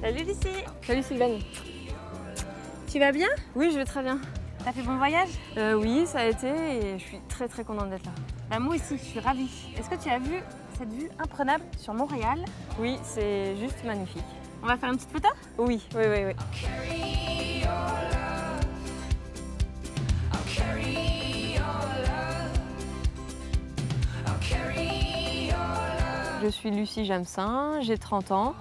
Salut Lucie. Salut Sylvaine. Tu vas bien? Oui, je vais très bien. T'as fait bon voyage? Oui, ça a été et je suis très contente d'être là. Bah, moi aussi, je suis ravie. Est-ce que tu as vu cette vue imprenable sur Montréal? Oui, c'est juste magnifique. On va faire une petite photo? Oui. Je suis Lucie Jamsin, j'ai 30 ans.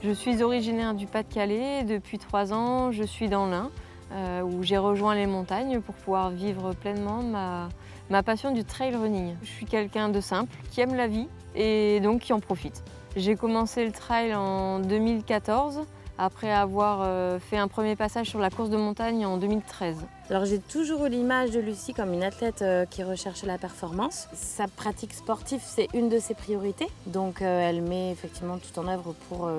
Je suis originaire du Pas-de-Calais. Depuis 3 ans, je suis dans l'Ain, où j'ai rejoint les montagnes pour pouvoir vivre pleinement ma passion du trail running. Je suis quelqu'un de simple, qui aime la vie et donc qui en profite. J'ai commencé le trail en 2014, après avoir fait un premier passage sur la course de montagne en 2013. Alors j'ai toujours eu l'image de Lucie comme une athlète qui recherche la performance. Sa pratique sportive, c'est une de ses priorités. Donc elle met effectivement tout en œuvre pour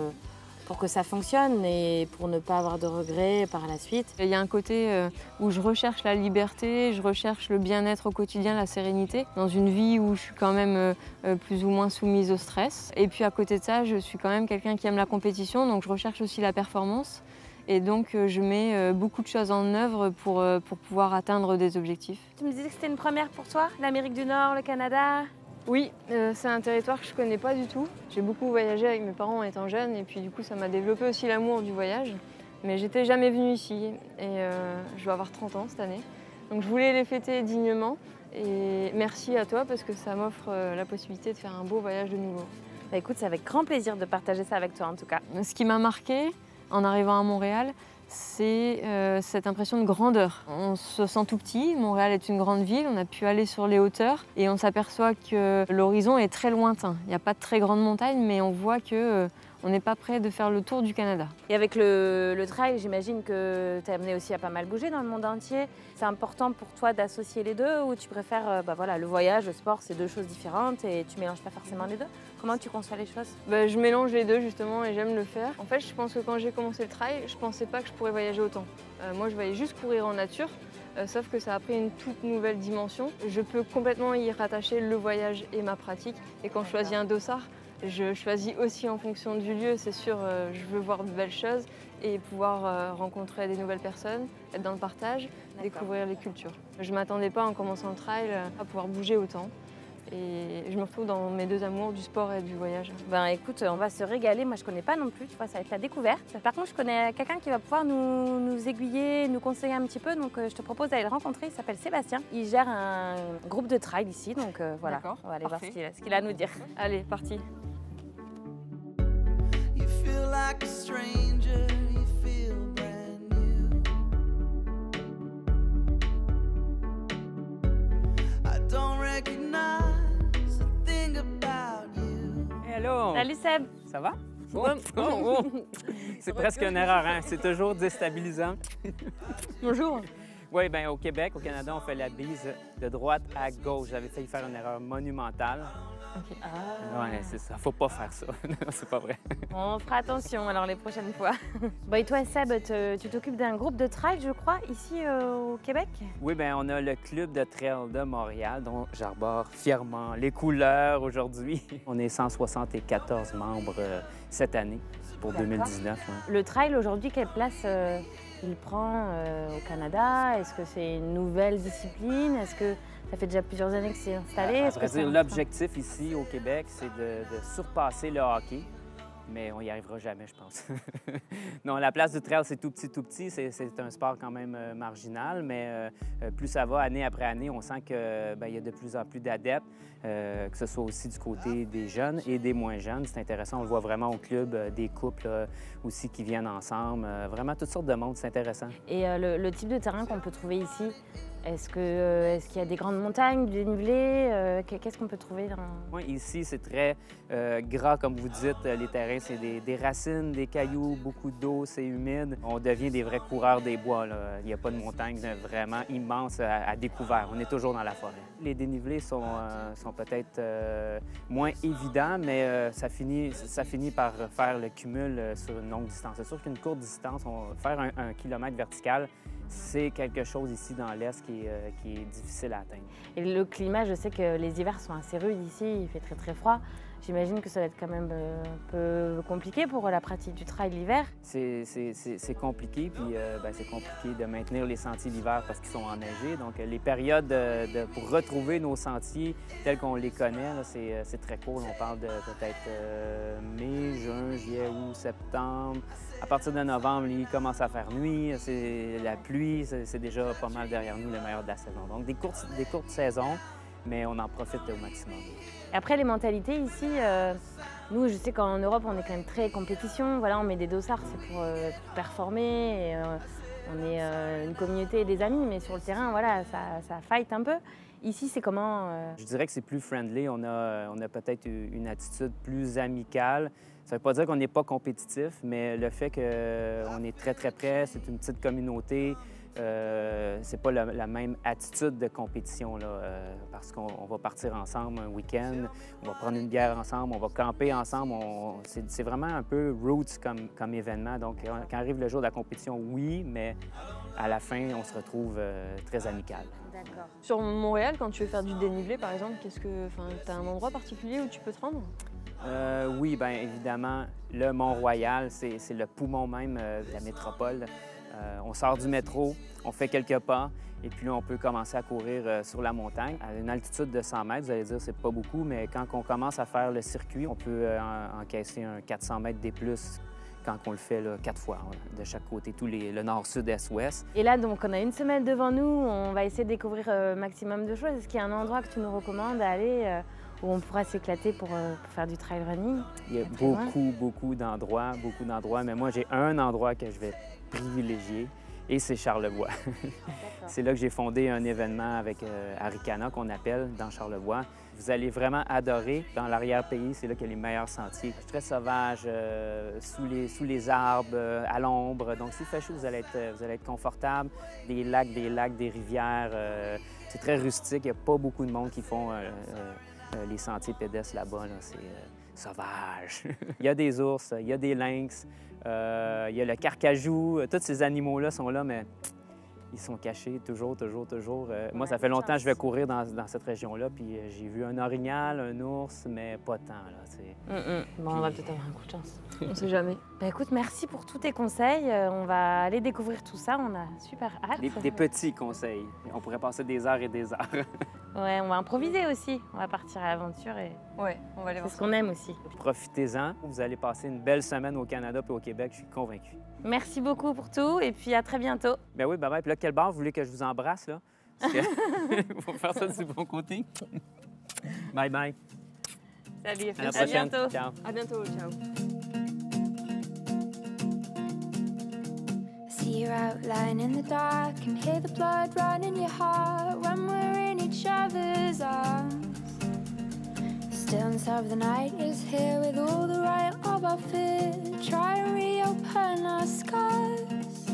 que ça fonctionne et pour ne pas avoir de regrets par la suite. Il y a un côté où je recherche la liberté, je recherche le bien-être au quotidien, la sérénité, dans une vie où je suis quand même plus ou moins soumise au stress. Et puis à côté de ça, je suis quand même quelqu'un qui aime la compétition, donc je recherche aussi la performance. Et donc je mets beaucoup de choses en œuvre pour pouvoir atteindre des objectifs. Tu me disais que c'était une première pour toi, l'Amérique du Nord, le Canada? Oui, c'est un territoire que je ne connais pas du tout. J'ai beaucoup voyagé avec mes parents étant jeune et puis du coup ça m'a développé aussi l'amour du voyage. Mais j'étais jamais venue ici et je vais avoir 30 ans cette année. Donc je voulais les fêter dignement et merci à toi parce que ça m'offre la possibilité de faire un beau voyage de nouveau. Bah, écoute, c'est avec grand plaisir de partager ça avec toi en tout cas. Ce qui m'a marqué en arrivant à Montréal, c'est cette impression de grandeur. On se sent tout petit, Montréal est une grande ville, on a pu aller sur les hauteurs et on s'aperçoit que l'horizon est très lointain. Il n'y a pas de très grandes montagnes, mais on voit que on n'est pas prêt de faire le tour du Canada. Et avec le trail, j'imagine que tu es amené aussi à pas mal bouger dans le monde entier. C'est important pour toi d'associer les deux ou tu préfères le voyage, le sport, c'est deux choses différentes et tu mélanges pas forcément les deux? Comment tu conçois les choses? Je mélange les deux justement et j'aime le faire. En fait, je pense que quand j'ai commencé le trail, je pensais pas que je pourrais voyager autant. Moi, je voyais juste courir en nature, sauf que ça a pris une toute nouvelle dimension. Je peux complètement y rattacher le voyage et ma pratique. Et quand je choisis un dossard, je choisis aussi en fonction du lieu, c'est sûr, je veux voir de belles choses et pouvoir rencontrer des nouvelles personnes, être dans le partage, découvrir les cultures. Je ne m'attendais pas en commençant le trail à pouvoir bouger autant et je me retrouve dans mes deux amours du sport et du voyage. Ben écoute, on va se régaler, moi je connais pas non plus, tu vois, ça va être la découverte. Par contre, je connais quelqu'un qui va pouvoir nous aiguiller, nous conseiller un petit peu, donc je te propose d'aller le rencontrer, il s'appelle Sébastien. Il gère un groupe de trail ici, donc voilà, on va aller voir ce qu'il a à nous dire. Allez, parti. Like a stranger, you feel brand new. I don't recognize a thing about you. Hello! Salut Seb! Ça va? Oh. C'est presque une erreur, hein? C'est toujours déstabilisant. Bonjour! Oui, bien au Québec, au Canada, on fait la bise de droite à gauche. J'avais failli faire une erreur monumentale. Okay. Ouais, c'est ça. Faut pas faire ça. Non, c'est pas vrai. On fera attention alors les prochaines fois. Bon, et toi, Seb, tu t'occupes d'un groupe de trail, je crois, ici au Québec? Oui, bien, on a le Club de trail de Montréal, dont j'arbore fièrement les couleurs aujourd'hui. On est 174 membres cette année, pour 2019. Ouais. Le trail, aujourd'hui, quelle place il prend au Canada? Est-ce que c'est une nouvelle discipline? Est-ce que ça fait déjà plusieurs années que c'est installé? L'objectif ici au Québec, c'est de surpasser le hockey, mais on n'y arrivera jamais, je pense. Non, la place du trail, c'est tout petit. C'est un sport quand même marginal, mais plus ça va, année après année, on sent qu'il y a de plus en plus d'adeptes, que ce soit aussi du côté des jeunes et des moins jeunes. C'est intéressant, on le voit vraiment au club, des couples aussi qui viennent ensemble. Vraiment toutes sortes de monde, c'est intéressant. Et le type de terrain qu'on peut trouver ici, est-ce qu'il y a des grandes montagnes, du dénivelé? Qu'est-ce qu'on peut trouver dans... Oui, ici, c'est très gras, comme vous dites. Les terrains, c'est des racines, des cailloux, beaucoup d'eau, c'est humide. On devient des vrais coureurs des bois, là. Il n'y a pas de montagne vraiment immense à découvert. On est toujours dans la forêt. Les dénivelés sont peut-être moins évidents, mais ça finit par faire le cumul sur une longue distance. C'est sûr qu'une courte distance, faire un kilomètre vertical, c'est quelque chose ici dans l'Est qui est difficile à atteindre. Et le climat, je sais que les hivers sont assez rudes ici, il fait très très froid. J'imagine que ça va être quand même un peu compliqué pour la pratique du trail l'hiver. C'est compliqué, puis c'est compliqué de maintenir les sentiers l'hiver parce qu'ils sont enneigés. Donc, les périodes pour retrouver nos sentiers tels qu'on les connaît, c'est très court. On parle de peut-être mai, juin, juillet, août, septembre. À partir de novembre, il commence à faire nuit, la pluie, c'est déjà pas mal derrière nous le meilleur de la saison. Donc, des courtes saisons, mais on en profite au maximum. Après, les mentalités ici, nous, je sais qu'en Europe, on est quand même très compétition. Voilà, on met des dossards, c'est pour performer. Et, on est une communauté et des amis, mais sur le terrain, voilà, ça fight un peu. Ici, c'est comment Je dirais que c'est plus friendly. On a peut-être une attitude plus amicale. Ça ne veut pas dire qu'on n'est pas compétitif, mais le fait qu'on est très, très près, c'est une petite communauté. C'est pas la même attitude de compétition, là, parce qu'on va partir ensemble un week-end, on va prendre une bière ensemble, on va camper ensemble. C'est vraiment un peu roots comme événement. Donc, quand arrive le jour de la compétition, oui, mais à la fin, on se retrouve très amical. D'accord. Sur Montréal, quand tu veux faire du dénivelé, par exemple, tu as un endroit particulier où tu peux te rendre? Oui, bien évidemment, le Mont-Royal, c'est le poumon même de la métropole. On sort du métro, on fait quelques pas, et puis là, on peut commencer à courir sur la montagne. À une altitude de 100 mètres, vous allez dire c'est pas beaucoup, mais quand on commence à faire le circuit, on peut encaisser un 400 mètres des plus quand on le fait là, 4 fois, de chaque côté, le nord, sud, est, ouest. Et là, donc, on a une semaine devant nous, on va essayer de découvrir un maximum de choses. Est-ce qu'il y a un endroit que tu nous recommandes d'aller où on pourra s'éclater pour faire du trail running? Il y a beaucoup d'endroits, mais moi, j'ai un endroit que je vais privilégier, et c'est Charlevoix. C'est là que j'ai fondé un événement avec Arikana, qu'on appelle, dans Charlevoix. Vous allez vraiment adorer. Dans l'arrière-pays, c'est là qu'il y a les meilleurs sentiers. Très sauvage, sous les arbres, à l'ombre. Donc, s'il fait chaud, vous allez être confortable. Des lacs, des rivières. C'est très rustique. Il n'y a pas beaucoup de monde qui font les sentiers pédestres là-bas. Là. C'est sauvage. Il y a des ours, il y a des lynx. Il y a le carcajou, tous ces animaux-là sont là, mais ils sont cachés toujours. Moi, ça fait longtemps que je vais courir dans cette région-là, puis j'ai vu un orignal, un ours, mais pas tant. Là, Bon, on va peut-être avoir un coup de chance. On sait jamais. Bah, écoute, merci pour tous tes conseils. On va aller découvrir tout ça, on a super hâte. Des petits conseils. On pourrait passer des heures et des heures. Ouais, on va improviser aussi. On va partir à l'aventure et Ouais, on va aller c'est voir ce ça. qu'on aime aussi. Profitez-en. Vous allez passer une belle semaine au Canada et au Québec, je suis convaincu. Merci beaucoup pour tout et puis à très bientôt. Ben oui, bye-bye. Puis là, quel bar vous voulez que je vous embrasse, là? Parce que... faut faire ça du bon côté. Bye-bye. Salut, À la à prochaine. bientôt. Ciao. À bientôt, ciao. See your outline in the dark and hear the blood run in your heart when we're in each other's arms. The stillness of the night is here with all the riot of our fear. Try to reopen our scars,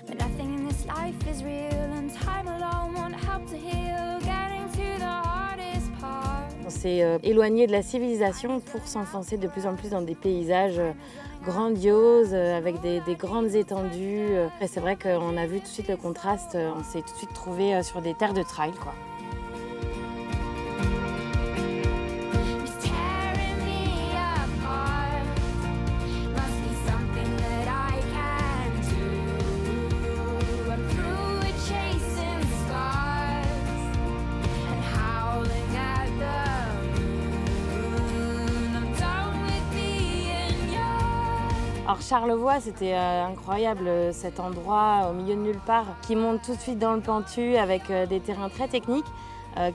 but nothing in this life is real, and time alone won't help to heal. Getting to the hardest part. On s'est éloigné de la civilisation pour s'enfoncer de plus en plus dans des paysages grandioses, avec des grandes étendues. Et c'est vrai qu'on a vu tout de suite le contraste, on s'est tout de suite trouvé sur des terres de trail, quoi. It's tearing me apart. Must be something that I can do. I'm through with chasing scars and howling at the moon. I'm done with being yours. Alors Charlevoix, c'était incroyable cet endroit au milieu de nulle part qui monte tout de suite dans le pentu avec des terrains très techniques.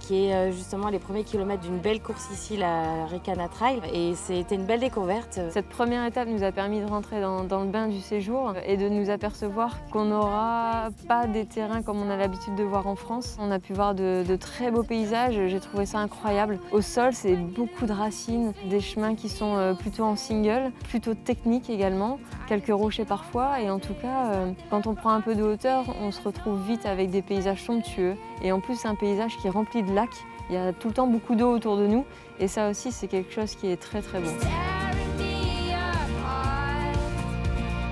Qui est justement les premiers kilomètres d'une belle course ici, la Arikana Trail. Et c'était une belle découverte. Cette première étape nous a permis de rentrer dans le bain du séjour et de nous apercevoir qu'on n'aura pas des terrains comme on a l'habitude de voir en France. On a pu voir de très beaux paysages, j'ai trouvé ça incroyable. Au sol, c'est beaucoup de racines, des chemins qui sont plutôt en single, plutôt techniques également, quelques rochers parfois. Et en tout cas, quand on prend un peu de hauteur, on se retrouve vite avec des paysages somptueux. Et en plus, c'est un paysage qui est rempli de lacs. Il y a tout le temps beaucoup d'eau autour de nous. Et ça aussi, c'est quelque chose qui est très très beau. Tearing me apart.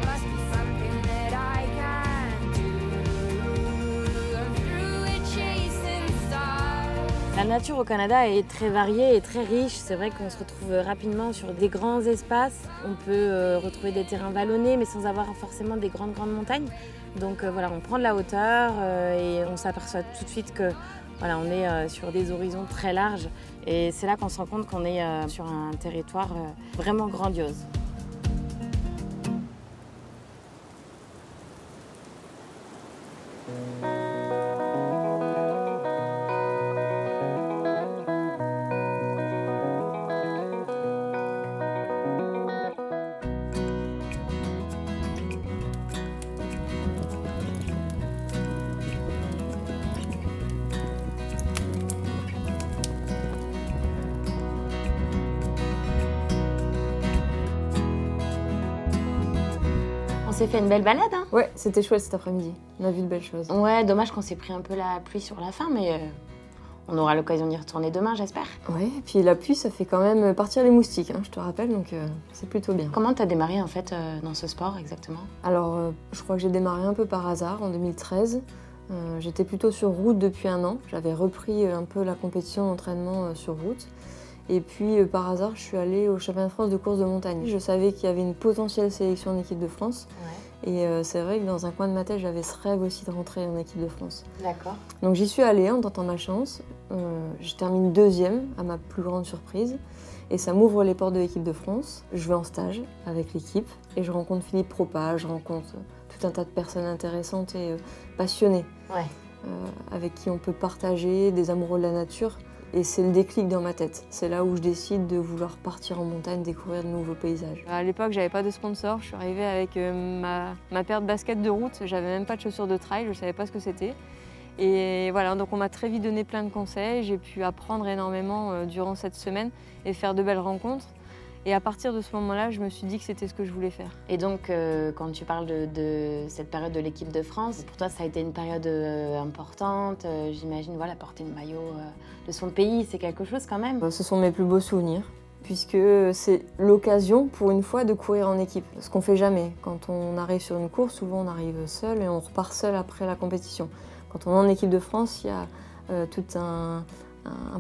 Must be something that I can do. I'm through with chasing stars. La nature au Canada est très variée et très riche. C'est vrai qu'on se retrouve rapidement sur des grands espaces. On peut retrouver des terrains vallonnés mais sans avoir forcément des grandes montagnes. Donc voilà, on prend de la hauteur et on s'aperçoit tout de suite que voilà, on est sur des horizons très larges. Et c'est là qu'on se rend compte qu'on est sur un territoire vraiment grandiose. On s'est fait une belle balade, hein? Ouais, c'était chouette cet après-midi. On a vu de belles choses. Ouais, dommage qu'on s'est pris un peu la pluie sur la fin, mais on aura l'occasion d'y retourner demain, j'espère. Ouais, et puis la pluie, ça fait quand même partir les moustiques, hein, je te rappelle, donc c'est plutôt bien. Comment t'as démarré en fait dans ce sport exactement? Alors, je crois que j'ai démarré un peu par hasard en 2013. J'étais plutôt sur route depuis 1 an. J'avais repris un peu la compétition d'entraînement sur route. Et puis, par hasard, je suis allée au championnat de France de course de montagne. Je savais qu'il y avait une potentielle sélection en équipe de France. Ouais. Et c'est vrai que dans un coin de ma tête, j'avais ce rêve aussi de rentrer en équipe de France. D'accord. Donc j'y suis allée en tentant ma chance. Je termine 2e, à ma plus grande surprise. Et ça m'ouvre les portes de l'équipe de France. Je vais en stage avec l'équipe et je rencontre Philippe Propa, je rencontre tout un tas de personnes intéressantes et passionnées. Ouais. Avec qui on peut partager, des amoureux de la nature. Et c'est le déclic dans ma tête. C'est là où je décide de vouloir partir en montagne, découvrir de nouveaux paysages. À l'époque, j'avais pas de sponsor. Je suis arrivée avec ma paire de baskets de route. J'avais même pas de chaussures de trail, je savais pas ce que c'était. Et voilà, donc on m'a très vite donné plein de conseils. J'ai pu apprendre énormément durant cette semaine et faire de belles rencontres. Et à partir de ce moment-là, je me suis dit que c'était ce que je voulais faire. Et donc, quand tu parles de cette période de l'équipe de France, pour toi, ça a été une période importante. J'imagine, voilà, porter le maillot de son pays, c'est quelque chose quand même. Ce sont mes plus beaux souvenirs, puisque c'est l'occasion, pour une fois, de courir en équipe. Ce qu'on fait jamais. Quand on arrive sur une course, souvent on arrive seul et on repart seul après la compétition. Quand on est en équipe de France, il y a tout un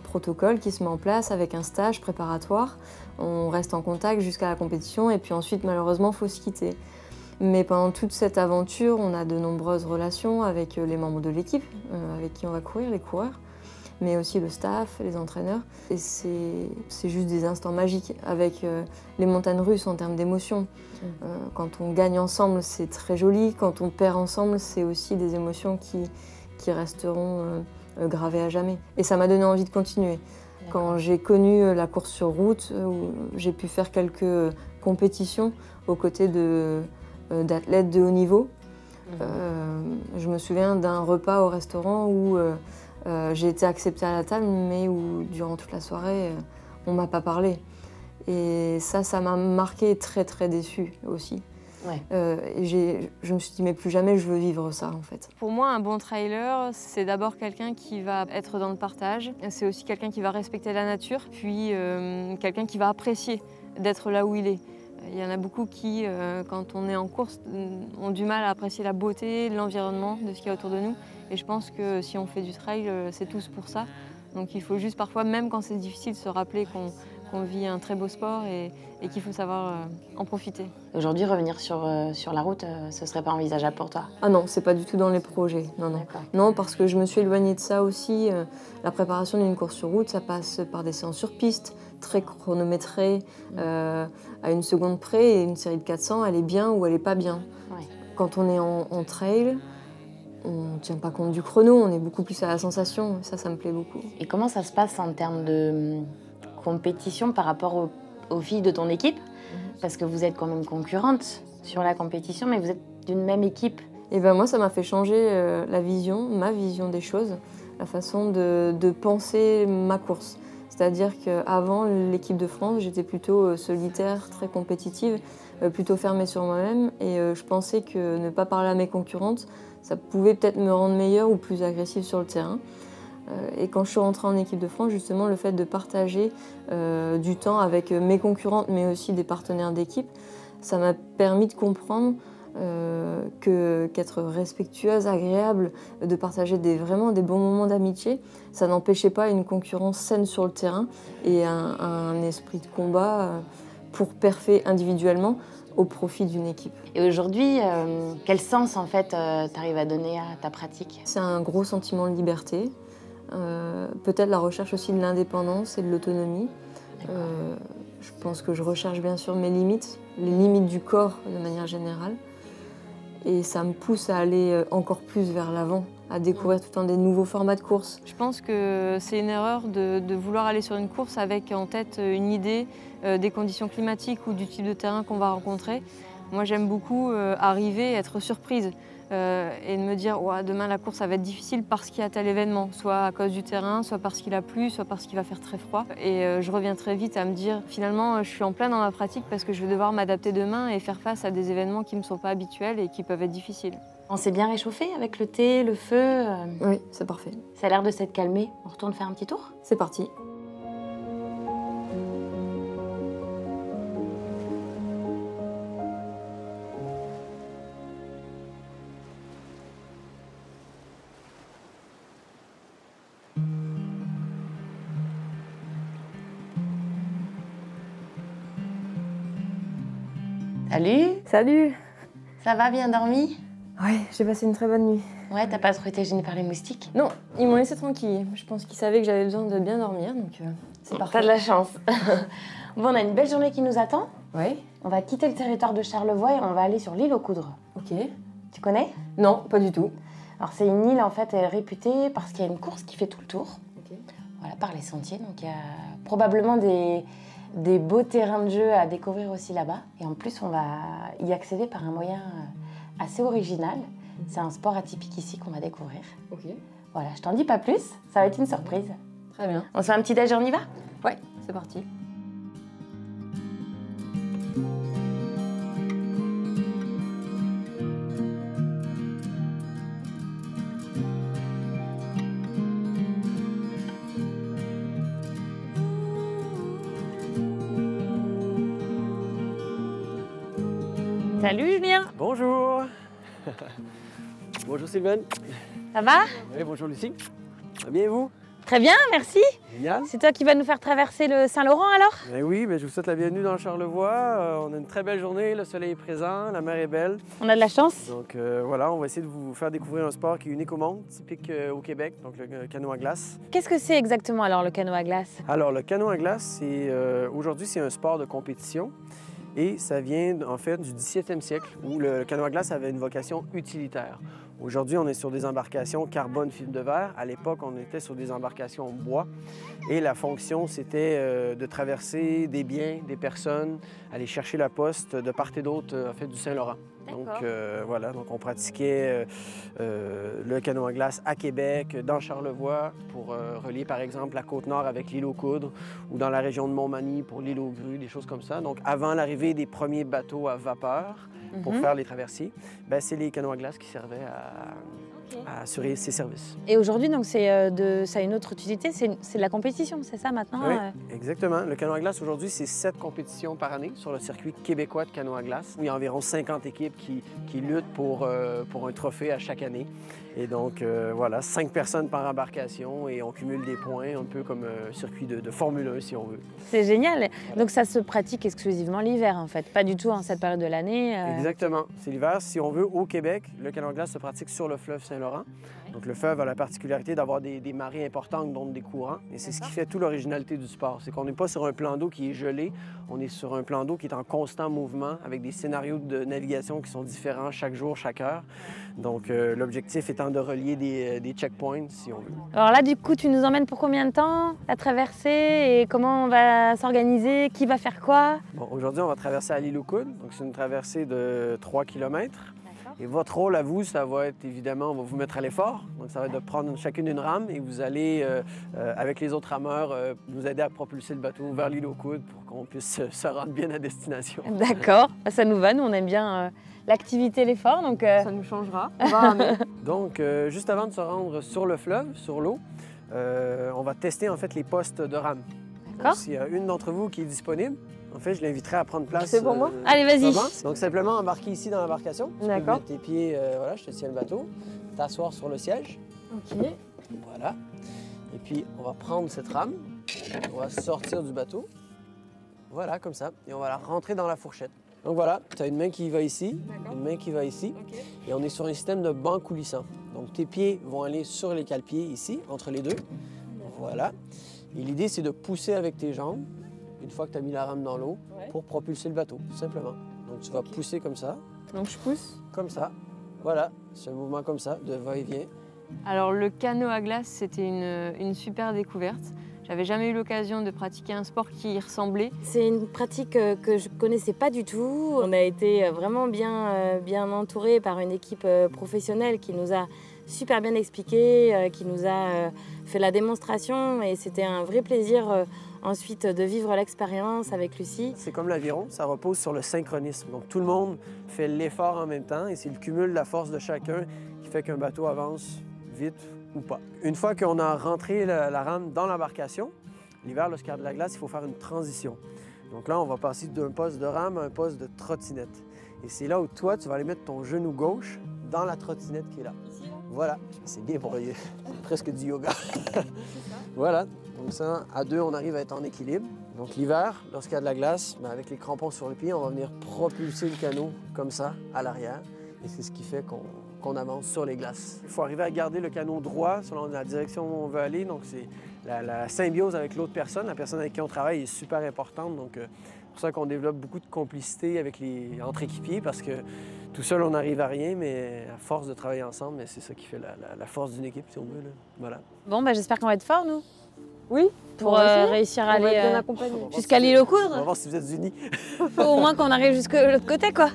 protocole qui se met en place avec un stage préparatoire. On reste en contact jusqu'à la compétition et puis ensuite, malheureusement, il faut se quitter. Mais pendant toute cette aventure, on a de nombreuses relations avec les membres de l'équipe, avec qui on va courir, les coureurs, mais aussi le staff, les entraîneurs. Et c'est juste des instants magiques avec les montagnes russes en termes d'émotions. Quand on gagne ensemble, c'est très joli. Quand on perd ensemble, c'est aussi des émotions qui resteront gravées à jamais. Et ça m'a donné envie de continuer. Quand j'ai connu la course sur route, où j'ai pu faire quelques compétitions aux côtés d'athlètes de haut niveau, je me souviens d'un repas au restaurant où j'ai été acceptée à la table, mais où durant toute la soirée, on ne m'a pas parlé. Et ça m'a marquée, très très déçue aussi. Ouais. Je me suis dit, mais plus jamais je veux vivre ça en fait. Pour moi, un bon trailer, c'est d'abord quelqu'un qui va être dans le partage. C'est aussi quelqu'un qui va respecter la nature, puis quelqu'un qui va apprécier d'être là où il est. Il y en a beaucoup qui, quand on est en course, ont du mal à apprécier la beauté, l'environnement, de ce qu'il y a autour de nous. Et je pense que si on fait du trail, c'est tous pour ça. Donc il faut juste parfois, même quand c'est difficile, se rappeler qu'on vit un très beau sport et qu'il faut savoir en profiter. Aujourd'hui, revenir sur la route, ce serait pas envisageable pour toi? Ah non, c'est pas du tout dans les projets. Non, non. Non, parce que je me suis éloignée de ça aussi. La préparation d'une course sur route, ça passe par des séances sur piste, très chronométrées, à 1 seconde près. Et une série de 400, elle est bien ou elle est pas bien. Ouais. Quand on est en trail, on ne tient pas compte du chrono, on est beaucoup plus à la sensation. Ça me plaît beaucoup. Et comment ça se passe en termes de compétition par rapport aux filles de ton équipe? Parce que vous êtes quand même concurrentes sur la compétition, mais vous êtes d'une même équipe. Et ben moi, ça m'a fait changer ma vision des choses, la façon de penser ma course. C'est-à-dire qu'avant l'équipe de France, j'étais plutôt solitaire, très compétitive, plutôt fermée sur moi-même. Et je pensais que ne pas parler à mes concurrentes, ça pouvait peut-être me rendre meilleure ou plus agressive sur le terrain. Et quand je suis rentrée en équipe de France, justement, le fait de partager du temps avec mes concurrentes, mais aussi des partenaires d'équipe, ça m'a permis de comprendre qu'être respectueuse, agréable, de partager vraiment des bons moments d'amitié. Ça n'empêchait pas une concurrence saine sur le terrain et un esprit de combat pour perfer individuellement au profit d'une équipe. Et aujourd'hui, quel sens en fait t'arrives à donner à ta pratique? C'est un gros sentiment de liberté, peut-être la recherche aussi de l'indépendance et de l'autonomie. Je pense que je recherche bien sûr mes limites, les limites du corps de manière générale. Et ça me pousse à aller encore plus vers l'avant, à découvrir tout le temps des nouveaux formats de course. Je pense que c'est une erreur de vouloir aller sur une course avec en tête une idée des conditions climatiques ou du type de terrain qu'on va rencontrer. Moi, j'aime beaucoup arriver et être surprise et de me dire ouais, demain la course ça va être difficile parce qu'il y a tel événement, soit à cause du terrain, soit parce qu'il a plu, soit parce qu'il va faire très froid. Et je reviens très vite à me dire finalement je suis en plein dans ma pratique parce que je vais devoir m'adapter demain et faire face à des événements qui ne me sont pas habituels et qui peuvent être difficiles. On s'est bien réchauffé avec le thé, le feu. Oui, c'est parfait. Ça a l'air de s'être calmé. On retourne faire un petit tour? C'est parti. Salut, Salut! ça va, bien dormi? Oui, j'ai passé une très bonne nuit. Ouais, t'as pas trop été gênée par les moustiques? Non, ils m'ont laissé tranquille. Je pense qu'ils savaient que j'avais besoin de bien dormir, donc c'est parfait. T'as de la chance. Bon, on a une belle journée qui nous attend. Oui, On va quitter le territoire de Charlevoix et on va aller sur l'île aux Coudres. ok. Tu connais? Non, pas du tout. Alors c'est une île en fait réputée parce qu'il y a une course qui fait tout le tour. Ok. Voilà, par les sentiers. Donc il y a probablement des beaux terrains de jeu à découvrir aussi là-bas. Et en plus, on va y accéder par un moyen assez original. C'est un sport atypique ici qu'on va découvrir. Ok. Voilà, je t'en dis pas plus, ça va être une surprise. Très bien. On se fait un petit déj et on y va? Ouais, c'est parti. Salut Julien, Bonjour. Bonjour Sylvaine. ça va? Oui, bonjour Lucie. Ça va bien et vous? Très bien, merci. Génial. C'est toi qui vas nous faire traverser le Saint-Laurent alors? Ben oui, je vous souhaite la bienvenue dans le Charlevoix. On a une très belle journée, le soleil est présent, la mer est belle. On a de la chance. Donc voilà, on va essayer de vous faire découvrir un sport qui est unique au monde, typique au Québec, donc le canot à glace. Qu'est-ce que c'est exactement alors le canot à glace? Alors le canot à glace, aujourd'hui c'est un sport de compétition. Et ça vient en fait du 17e siècle où le canot à glace avait une vocation utilitaire. Aujourd'hui, on est sur des embarcations carbone fibre de verre. À l'époque, on était sur des embarcations en bois. Et la fonction, c'était de traverser des biens, des personnes, aller chercher la poste de part et d'autre en fait, du Saint-Laurent. Donc voilà, donc on pratiquait le canot à glace à Québec, dans Charlevoix, pour relier par exemple la Côte-Nord avec l'île aux Coudres, ou dans la région de Montmagny pour l'île aux Grues, des choses comme ça. Donc avant l'arrivée des premiers bateaux à vapeur pour faire les traversées, ben, c'est les canots à glace qui servaient à assurer ces services. Et aujourd'hui, donc ça a une autre utilité, c'est de la compétition, c'est ça maintenant? Oui, exactement. Le canot à glace, aujourd'hui, c'est 7 compétitions par année sur le circuit québécois de canot à glace, où il y a environ 50 équipes qui luttent pour un trophée à chaque année. Et donc, voilà, 5 personnes par embarcation et on cumule des points, un peu comme un circuit de Formule 1, si on veut. C'est génial. Voilà. Donc ça se pratique exclusivement l'hiver, en fait, pas du tout en cette période de l'année. Exactement. C'est l'hiver. Si on veut, au Québec, le canot à glace se pratique sur le fleuve Saint-Laurent. Donc, le fleuve a la particularité d'avoir des marées importantes, donc des courants. Et c'est ce qui fait toute l'originalité du sport. C'est qu'on n'est pas sur un plan d'eau qui est gelé. On est sur un plan d'eau qui est en constant mouvement, avec des scénarios de navigation qui sont différents chaque jour, chaque heure. Donc, l'objectif étant de relier des checkpoints, si on veut. Alors là, du coup, tu nous emmènes pour combien de temps à traverser et comment on va s'organiser? Qui va faire quoi? Bon, aujourd'hui, on va traverser à l'île aux Coudres. Donc, c'est une traversée de 3 km. Et votre rôle à vous, ça va être évidemment, on va vous mettre à l'effort. Donc, ça va être de prendre chacune une rame et vous allez, avec les autres rameurs, nous aider à propulser le bateau vers l'île aux Coudres pour qu'on puisse se rendre bien à destination. D'accord, ça nous va. Nous, on aime bien l'activité, l'effort. Donc, Ça nous changera. On va ramer. Donc, juste avant de se rendre sur le fleuve, sur l'eau, on va tester en fait les postes de rame. D'accord. S'il y a une d'entre vous qui est disponible, En fait, je l'inviterai à prendre place. C'est pour moi? Allez, vas-y. Donc, simplement embarquer ici dans l'embarcation. Tu peux D'accord. mettre tes pieds, voilà, je te tiens le bateau. T'asseoir sur le siège. Ok. Voilà. Et puis, on va prendre cette rame. On va sortir du bateau. Voilà, comme ça. Et on va la rentrer dans la fourchette. Donc voilà, tu as une main qui va ici, une main qui va ici. Ok. Et on est sur un système de banc coulissant. Donc tes pieds vont aller sur les cale-pieds ici, entre les deux. Voilà. Et l'idée, c'est de pousser avec tes jambes, une fois que tu as mis la rame dans l'eau, pour propulser le bateau, tout simplement. Donc tu vas pousser comme ça, Donc je pousse. comme ça. Voilà, c'est un mouvement comme ça, de va-et-vient. Alors le canot à glace, c'était une super découverte. J'avais jamais eu l'occasion de pratiquer un sport qui y ressemblait. C'est une pratique que je connaissais pas du tout. On a été vraiment bien entourés par une équipe professionnelle qui nous a super bien expliqué, qui nous a fait la démonstration et c'était un vrai plaisir ensuite de vivre l'expérience avec Lucie. C'est comme l'aviron, ça repose sur le synchronisme. Donc tout le monde fait l'effort en même temps et c'est le cumul de la force de chacun qui fait qu'un bateau avance vite ou pas. Une fois qu'on a rentré la rame dans l'embarcation, l'hiver, lorsqu'il y a de la glace, il faut faire une transition. Donc là, on va passer d'un poste de rame à un poste de trottinette. Et c'est là où toi, tu vas aller mettre ton genou gauche dans la trottinette qui est là. Voilà, c'est bien pour presque du yoga. Voilà, donc ça, à deux, on arrive à être en équilibre. Donc l'hiver, lorsqu'il y a de la glace, avec les crampons sur les pieds, on va venir propulser le canot comme ça, à l'arrière. Et c'est ce qui fait qu'on avance sur les glaces. Il faut arriver à garder le canot droit selon la direction où on veut aller. Donc c'est la symbiose avec l'autre personne, la personne avec qui on travaille est super importante. Donc c'est pour ça qu'on développe beaucoup de complicité entre équipiers parce que tout seul, on n'arrive à rien, mais à force de travailler ensemble, c'est ça qui fait la force d'une équipe, si on veut. Là. Voilà. Bon, bah, j'espère qu'on va être forts, nous, Oui, pour réussir à on va être bien aller accompagnés. jusqu'à l'île aux On va Coudres. voir si vous êtes unis. Faut au moins qu'on arrive jusque de l'autre côté, quoi.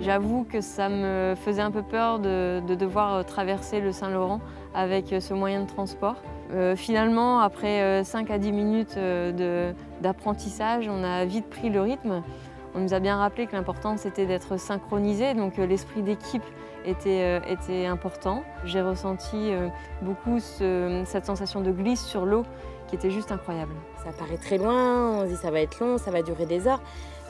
J'avoue que ça me faisait un peu peur de devoir traverser le Saint-Laurent avec ce moyen de transport. Finalement, après 5 à 10 minutes d'apprentissage, on a vite pris le rythme. On nous a bien rappelé que l'important c'était d'être synchronisé, donc l'esprit d'équipe était important. J'ai ressenti beaucoup cette sensation de glisse sur l'eau qui était juste incroyable. Ça paraît très loin, on se dit ça va être long, ça va durer des heures.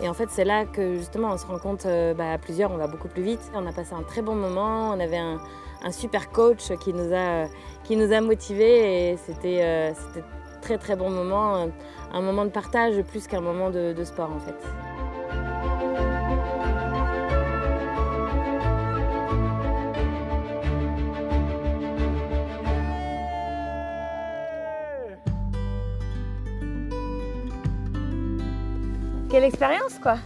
Et en fait, c'est là que justement on se rend compte, à plusieurs, on va beaucoup plus vite. On a passé un très bon moment, on avait un super coach qui nous a motivés et c'était très très bon moment, un moment de partage plus qu'un moment de sport en fait. Quelle expérience, quoi!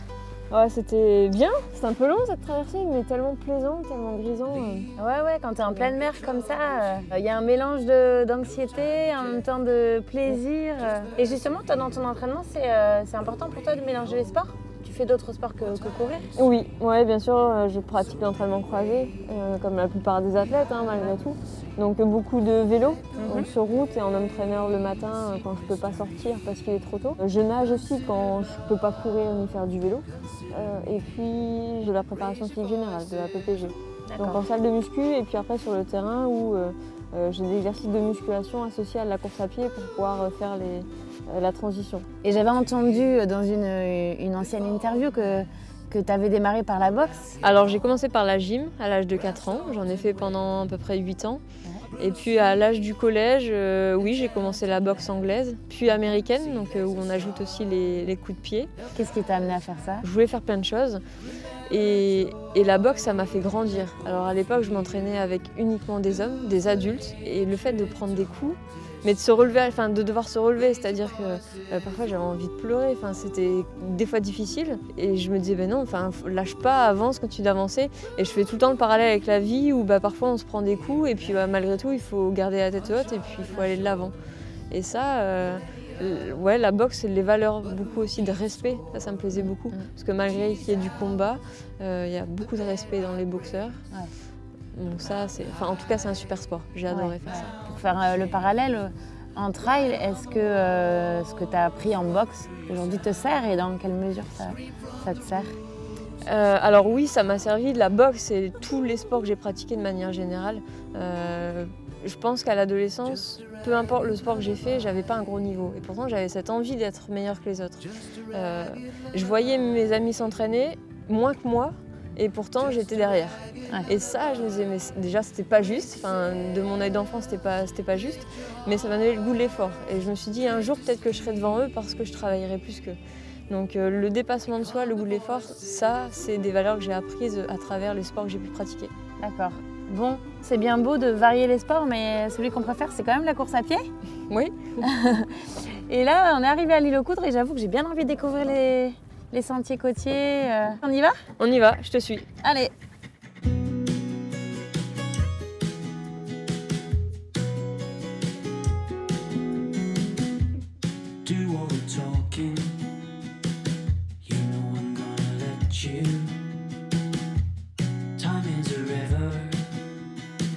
Ouais, c'était bien, c'était un peu long cette traversée, mais tellement plaisant, tellement grisant. Ouais, quand t'es en pleine mer comme ça, il y a un mélange d'anxiété, en même temps de plaisir. Et justement, toi, dans ton entraînement, c'est important pour toi de mélanger les sports? Tu fais d'autres sports que courir? Oui, ouais, bien sûr, je pratique l'entraînement croisé, comme la plupart des athlètes, malgré tout. Donc beaucoup de vélo, donc sur route et en home trainer le matin quand je ne peux pas sortir parce qu'il est trop tôt. Je nage aussi quand je ne peux pas courir ni faire du vélo. Et puis de la préparation physique générale, de la PPG. Donc en salle de muscu et puis après sur le terrain où j'ai des exercices de musculation associés à la course à pied pour pouvoir faire la transition. Et j'avais entendu dans une ancienne interview que tu avais démarré par la boxe. Alors j'ai commencé par la gym à l'âge de 4 ans, j'en ai fait pendant à peu près 8 ans. Et puis à l'âge du collège, oui, j'ai commencé la boxe anglaise, puis américaine, donc où on ajoute aussi les coups de pied. Qu'est-ce qui t'a amené à faire ça? Je voulais faire plein de choses. Et la boxe, ça m'a fait grandir. Alors à l'époque, je m'entraînais avec uniquement des hommes, des adultes. Et le fait de prendre des coups, mais de se relever, enfin de devoir se relever, c'est-à-dire que parfois j'avais envie de pleurer, enfin, c'était des fois difficile. Et je me disais, ben non, enfin, lâche pas, avance, continue d'avancer. Et je fais tout le temps le parallèle avec la vie où parfois on se prend des coups et puis malgré tout, il faut garder la tête haute et puis il faut aller de l'avant. Et ça, ouais, la boxe, c'est les valeurs, beaucoup aussi de respect, ça me plaisait beaucoup. Parce que malgré qu'il y ait du combat, il y a beaucoup de respect dans les boxeurs. Ouais. Donc ça, en tout cas, c'est un super sport. J'ai adoré faire ça. Pour faire le parallèle en trail, est-ce que ce que tu as appris en boxe aujourd'hui te sert et dans quelle mesure ça te sert? Alors oui, ça m'a servi. La boxe et tous les sports que j'ai pratiqués de manière générale. Je pense qu'à l'adolescence, peu importe le sport que j'ai fait, j'avais pas un gros niveau. Et pourtant, j'avais cette envie d'être meilleure que les autres. Je voyais mes amis s'entraîner moins que moi. Et pourtant, j'étais derrière. Ouais. Et ça, je me disais, mais déjà, c'était pas juste. Enfin, de mon œil d'enfant, c'était pas juste. Mais ça m'a donné le goût de l'effort. Et je me suis dit, un jour, peut-être que je serai devant eux parce que je travaillerai plus qu'eux. Donc, le dépassement de soi, le goût de l'effort, ça, c'est des valeurs que j'ai apprises à travers les sports que j'ai pu pratiquer. D'accord. Bon, c'est bien beau de varier les sports, mais celui qu'on préfère, c'est quand même la course à pied. Oui. Et là, on est arrivé à l'île aux Coudres et j'avoue que j'ai bien envie de découvrir les sentiers côtiers. On y va? On y va, je te suis. Allez. Do all the talking, you know I'm gonna let you. Time is a river,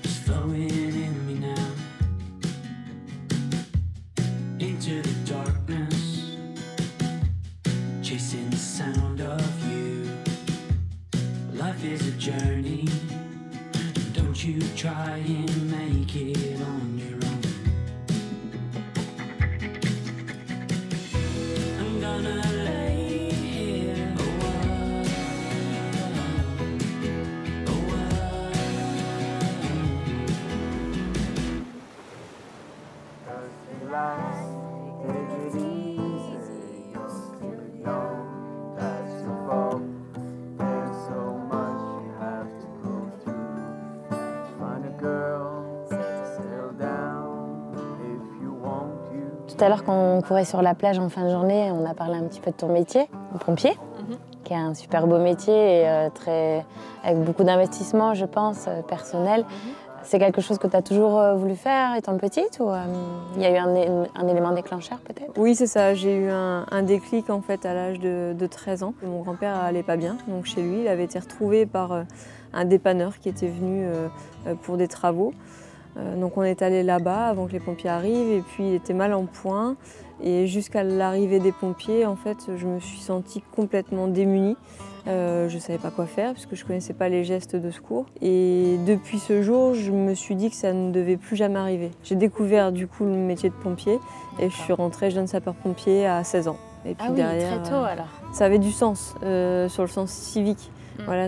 it's flowing in me now. Into the darkness, chasing the sound of you. Life is a journey, don't you try and make it on your own. I'm gonna lay here a while, a while. Tout à l'heure, quand on courait sur la plage en fin de journée, on a parlé un petit peu de ton métier, de pompier, qui est un super beau métier et avec beaucoup d'investissement, je pense, personnel. C'est quelque chose que tu as toujours voulu faire étant petite ou il y a eu un élément déclencheur peut-être? Oui, c'est ça. J'ai eu un déclic en fait à l'âge de 13 ans. Mon grand-père allait pas bien, donc chez lui, il avait été retrouvé par un dépanneur qui était venu pour des travaux. Donc on est allé là-bas avant que les pompiers arrivent et puis il était mal en point. Et jusqu'à l'arrivée des pompiers, en fait, je me suis sentie complètement démunie. Je ne savais pas quoi faire puisque je ne connaissais pas les gestes de secours. Et depuis ce jour, je me suis dit que ça ne devait plus jamais arriver. J'ai découvert du coup le métier de pompier et je suis rentrée jeune sapeur-pompier à 16 ans. Et puis derrière, très tôt alors. Ça avait du sens sur le sens civique. Voilà,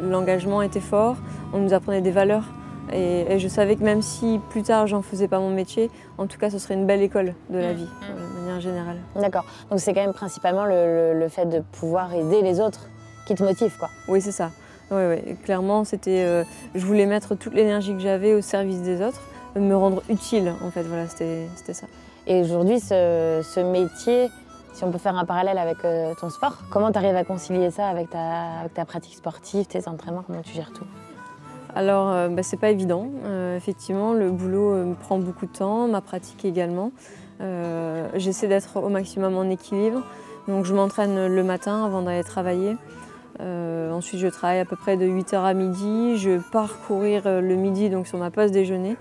l'engagement était fort, on nous apprenait des valeurs. Et je savais que même si plus tard j'en faisais pas mon métier, en tout cas ce serait une belle école de la vie, de manière générale. D'accord, donc c'est quand même principalement le fait de pouvoir aider les autres qui te motive, quoi. Oui, c'est ça. Ouais. Clairement, c'était, je voulais mettre toute l'énergie que j'avais au service des autres, me rendre utile en fait, voilà, c'était ça. Et aujourd'hui, ce métier, si on peut faire un parallèle avec ton sport, comment tu arrives à concilier ça avec ta pratique sportive, tes entraînements, comment tu gères tout? Alors, c'est pas évident. Effectivement, le boulot me prend beaucoup de temps, ma pratique également. J'essaie d'être au maximum en équilibre. Donc, je m'entraîne le matin avant d'aller travailler. Ensuite, je travaille à peu près de 8h à midi. Je pars courir le midi donc sur ma pause déjeuner.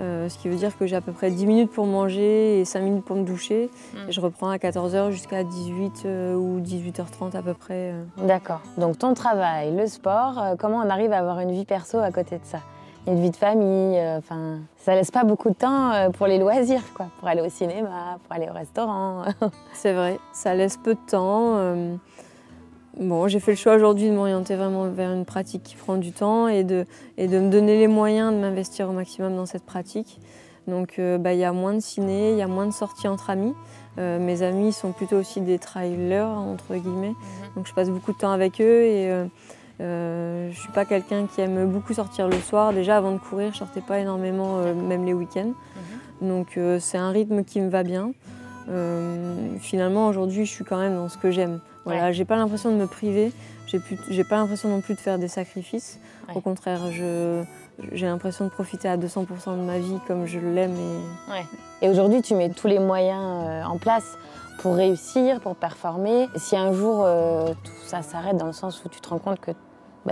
Ce qui veut dire que j'ai à peu près 10 minutes pour manger et 5 minutes pour me doucher. Et je reprends à 14h jusqu'à 18 ou 18h30 à peu près. D'accord. Donc ton travail, le sport, comment on arrive à avoir une vie perso à côté de ça? Une vie de famille, ça laisse pas beaucoup de temps pour les loisirs, quoi, pour aller au cinéma, pour aller au restaurant. C'est vrai, ça laisse peu de temps. Bon, j'ai fait le choix aujourd'hui de m'orienter vraiment vers une pratique qui prend du temps et de me donner les moyens de m'investir au maximum dans cette pratique. Donc il y a moins de ciné, il y a moins de sorties entre amis. Mes amis sont plutôt aussi des trailers, entre guillemets. Donc je passe beaucoup de temps avec eux et je ne suis pas quelqu'un qui aime beaucoup sortir le soir. Déjà avant de courir, je ne sortais pas énormément, même les week-ends. Donc c'est un rythme qui me va bien. Finalement aujourd'hui je suis quand même dans ce que j'aime. Voilà, j'ai pas l'impression de me priver, j'ai pas l'impression non plus de faire des sacrifices. Au contraire, j'ai l'impression de profiter à 200% de ma vie comme je l'aime. Et aujourd'hui tu mets tous les moyens en place pour réussir, pour performer. Si un jour tout ça s'arrête dans le sens où tu te rends compte que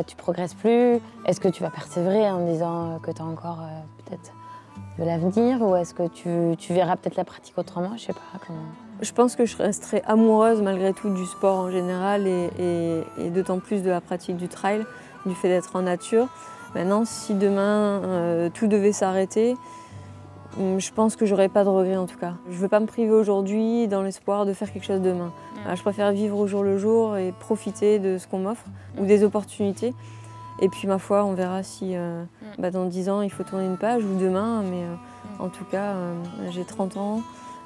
tu progresses plus, est-ce que tu vas persévérer en disant que tu as encore peut-être de l'avenir ou est-ce que tu verras peut-être la pratique autrement? Je sais pas comment. Je pense que je resterai amoureuse malgré tout du sport en général et d'autant plus de la pratique du trail, du fait d'être en nature. Maintenant, si demain tout devait s'arrêter, je pense que j'aurais pas de regrets en tout cas. Je veux pas me priver aujourd'hui dans l'espoir de faire quelque chose demain. Je préfère vivre au jour le jour et profiter de ce qu'on m'offre ou des opportunités. Et puis ma foi, on verra si dans 10 ans il faut tourner une page ou demain, mais en tout cas j'ai 30 ans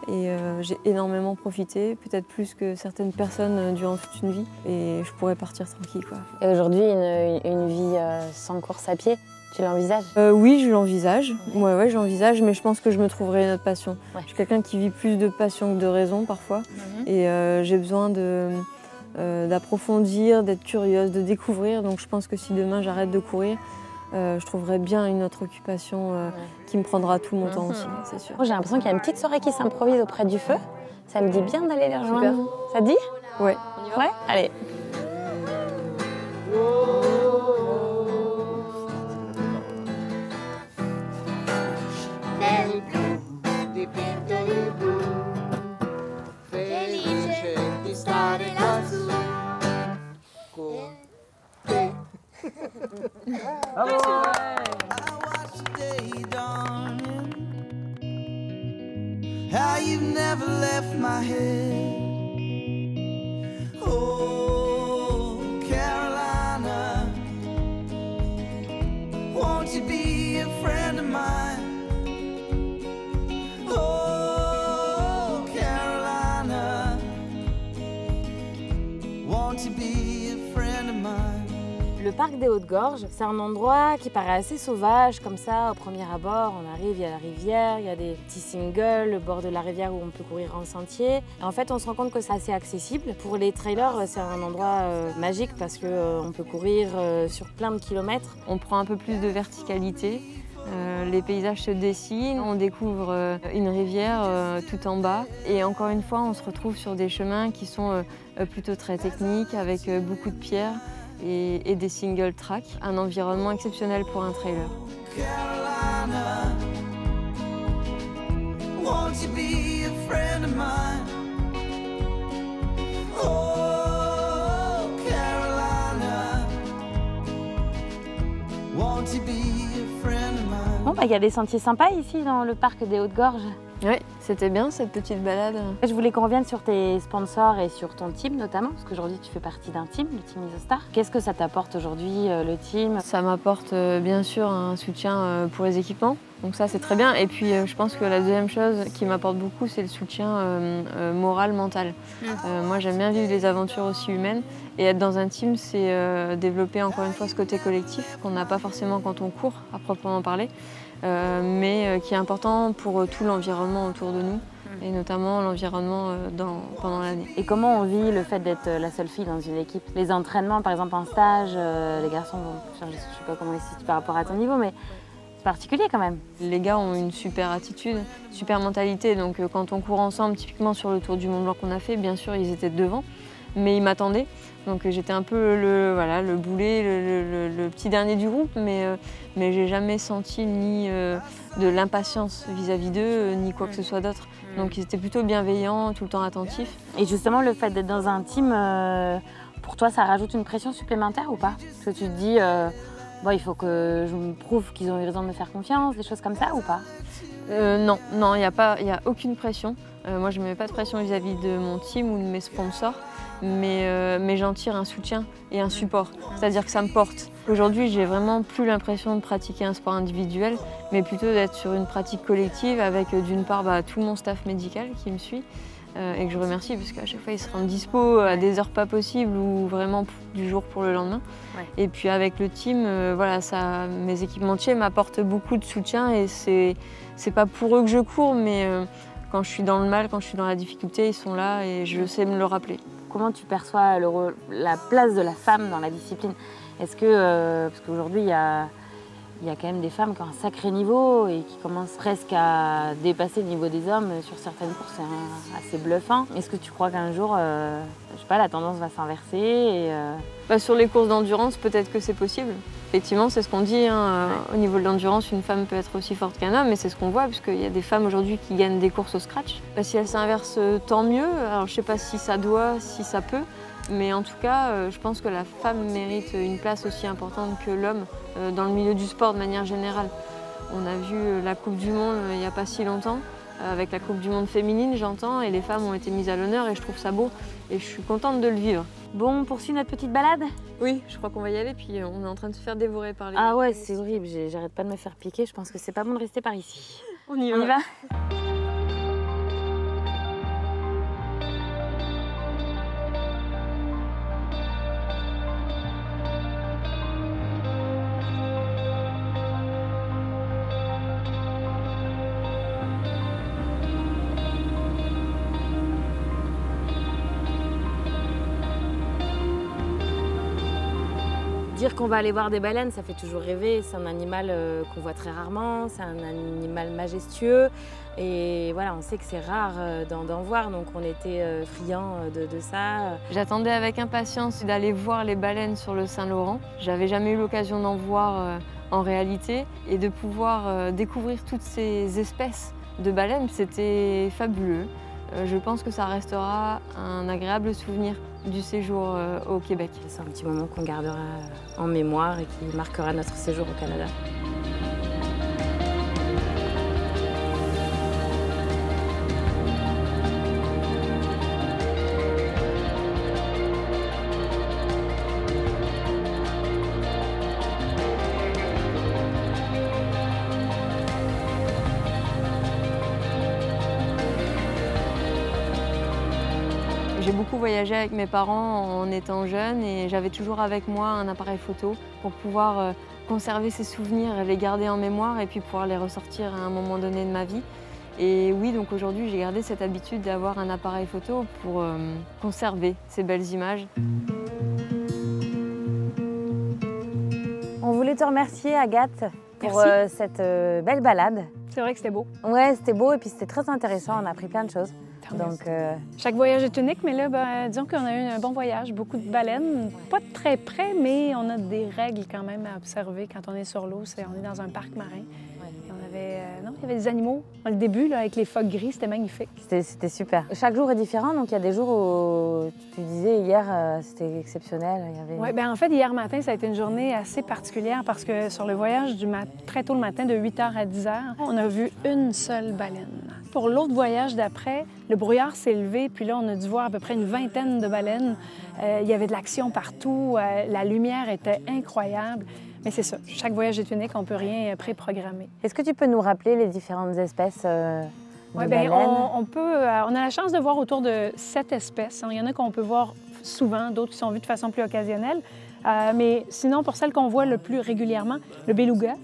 et j'ai énormément profité, peut-être plus que certaines personnes durant toute une vie et je pourrais partir tranquille, quoi. Et aujourd'hui une vie sans course à pied, tu l'envisages? Oui, je l'envisage, ouais, je l'envisage, mais je pense que je me trouverai une autre passion. Je suis quelqu'un qui vit plus de passion que de raison parfois et j'ai besoin d'approfondir, d'être curieuse, de découvrir. Donc je pense que si demain j'arrête de courir, je trouverai bien une autre occupation qui me prendra tout mon temps aussi, c'est sûr. J'ai l'impression qu'il y a une petite soirée qui s'improvise auprès du feu. Ça me dit bien d'aller les rejoindre. Super. Ça te dit? Ouais. Ouais, allez. How you've never left my head. Oh, Carolina, won't you be a friend of mine? Oh, Carolina, won't you be a friend of mine? Le parc des Hautes-Gorges, c'est un endroit qui paraît assez sauvage, comme ça, au premier abord. On arrive, il y a la rivière, il y a des petits singles, le bord de la rivière où on peut courir en sentier. Et en fait, on se rend compte que c'est assez accessible. Pour les trailers, c'est un endroit magique parce qu'on peut courir sur plein de kilomètres. On prend un peu plus de verticalité. Les paysages se dessinent, on découvre une rivière tout en bas. Et encore une fois, on se retrouve sur des chemins qui sont plutôt très techniques, avec beaucoup de pierres. Et des single tracks, un environnement exceptionnel pour un trailer. Carolina, won't you be a friend of mine? Oh, Carolina, won't you be a friend of mine? Bon, il y a des sentiers sympas ici dans le parc des Hautes-Gorges. Oui, c'était bien cette petite balade. Je voulais qu'on revienne sur tes sponsors et sur ton team notamment, parce qu'aujourd'hui tu fais partie d'un team, le team Isostar. Qu'est-ce que ça t'apporte aujourd'hui, le team? Ça m'apporte bien sûr un soutien pour les équipements, donc ça c'est très bien. Et puis je pense que la deuxième chose qui m'apporte beaucoup, c'est le soutien moral, mental. Moi j'aime bien vivre des aventures aussi humaines et être dans un team, c'est développer encore une fois ce côté collectif qu'on n'a pas forcément quand on court, à proprement parler. Mais qui est important pour tout l'environnement autour de nous, et notamment l'environnement pendant l'année. Et comment on vit le fait d'être la seule fille dans une équipe? Les entraînements, par exemple en stage, les garçons vont changer, je ne sais pas comment ils se situent par rapport à ton niveau, mais c'est particulier quand même. Les gars ont une super attitude, super mentalité, donc quand on court ensemble, typiquement sur le Tour du Mont Blanc qu'on a fait, bien sûr ils étaient devant, mais ils m'attendaient. Donc j'étais un peu le boulet, le petit dernier du groupe, mais j'ai jamais senti ni de l'impatience vis-à-vis d'eux, ni quoi que ce soit d'autre. Donc ils étaient plutôt bienveillants, tout le temps attentifs. Et justement, le fait d'être dans un team, pour toi, ça rajoute une pression supplémentaire ou pas? Parce que tu te dis, Bon, il faut que je me prouve qu'ils ont eu raison de me faire confiance, des choses comme ça ou pas? Non, il n'y a aucune pression. Moi, je ne mets pas de pression vis-à-vis de mon team ou de mes sponsors, mais j'en tire un soutien et un support. C'est-à-dire que ça me porte. Aujourd'hui, j'ai vraiment plus l'impression de pratiquer un sport individuel, mais plutôt d'être sur une pratique collective avec d'une part tout mon staff médical qui me suit et que je remercie parce qu'à chaque fois, ils se rendent dispo à des heures pas possibles ou vraiment du jour pour le lendemain. Ouais. Et puis avec le team, voilà, mes équipementiers m'apportent beaucoup de soutien et c'est pas pour eux que je cours, mais quand je suis dans le mal, quand je suis dans la difficulté, ils sont là et je sais me le rappeler. Comment tu perçois la place de la femme dans la discipline? Est-ce que, parce qu'aujourd'hui, il y a quand même des femmes qui ont un sacré niveau et qui commencent presque à dépasser le niveau des hommes sur certaines courses, c'est assez bluffant. Est-ce que tu crois qu'un jour, je sais pas, la tendance va s'inverser Sur les courses d'endurance, peut-être que c'est possible. Effectivement, c'est ce qu'on dit, au niveau de l'endurance, une femme peut être aussi forte qu'un homme, mais c'est ce qu'on voit, puisqu'il y a des femmes aujourd'hui qui gagnent des courses au scratch. Si elles s'inversent, tant mieux. Alors, je ne sais pas si ça doit, si ça peut, mais en tout cas, je pense que la femme mérite une place aussi importante que l'homme dans le milieu du sport de manière générale. On a vu la Coupe du Monde il n'y a pas si longtemps, avec la Coupe du Monde féminine, j'entends, et les femmes ont été mises à l'honneur, et je trouve ça beau, et je suis contente de le vivre. Bon, on poursuit notre petite balade? Oui, je crois qu'on va y aller, puis on est en train de se faire dévorer par les... Ah ouais, c'est horrible, j'arrête pas de me faire piquer, je pense que c'est pas bon de rester par ici. On y va. Dire qu'on va aller voir des baleines, ça fait toujours rêver. C'est un animal qu'on voit très rarement, c'est un animal majestueux. Et voilà, on sait que c'est rare d'en voir, donc on était friands de ça. J'attendais avec impatience d'aller voir les baleines sur le Saint-Laurent. J'avais jamais eu l'occasion d'en voir en réalité. Et de pouvoir découvrir toutes ces espèces de baleines, c'était fabuleux. Je pense que ça restera un agréable souvenir du séjour au Québec. C'est un petit moment qu'on gardera en mémoire et qui marquera notre séjour au Canada. J'ai beaucoup voyagé avec mes parents en étant jeune et j'avais toujours avec moi un appareil photo pour pouvoir conserver ces souvenirs, les garder en mémoire et puis pouvoir les ressortir à un moment donné de ma vie. Et oui, donc aujourd'hui, j'ai gardé cette habitude d'avoir un appareil photo pour conserver ces belles images. On voulait te remercier, Agathe, pour cette belle balade. C'est vrai que c'était beau. Ouais, c'était beau et puis c'était très intéressant. On a appris plein de choses. Donc, chaque voyage est unique, mais là, disons qu'on a eu un bon voyage, beaucoup de baleines. Pas de très près, mais on a des règles quand même à observer quand on est sur l'eau. On est dans un parc marin. Et on avait, il y avait des animaux. Le début, là, avec les phoques gris, c'était magnifique. C'était super. Chaque jour est différent, donc il y a des jours où, tu disais hier, c'était exceptionnel. Oui, bien en fait, hier matin, ça a été une journée assez particulière parce que sur le voyage très tôt le matin, de 8h à 10h, on a vu une seule baleine. Pour l'autre voyage d'après, le brouillard s'est levé, puis là, on a dû voir à peu près une vingtaine de baleines. Il y avait de l'action partout, la lumière était incroyable. Mais c'est ça, chaque voyage est unique, on ne peut rien préprogrammer. Est-ce que tu peux nous rappeler les différentes espèces de baleines? On a la chance de voir autour de 7 espèces. Il y en a qu'on peut voir souvent, d'autres qui sont vues de façon plus occasionnelle. Mais sinon, pour celles qu'on voit le plus régulièrement, le beluga.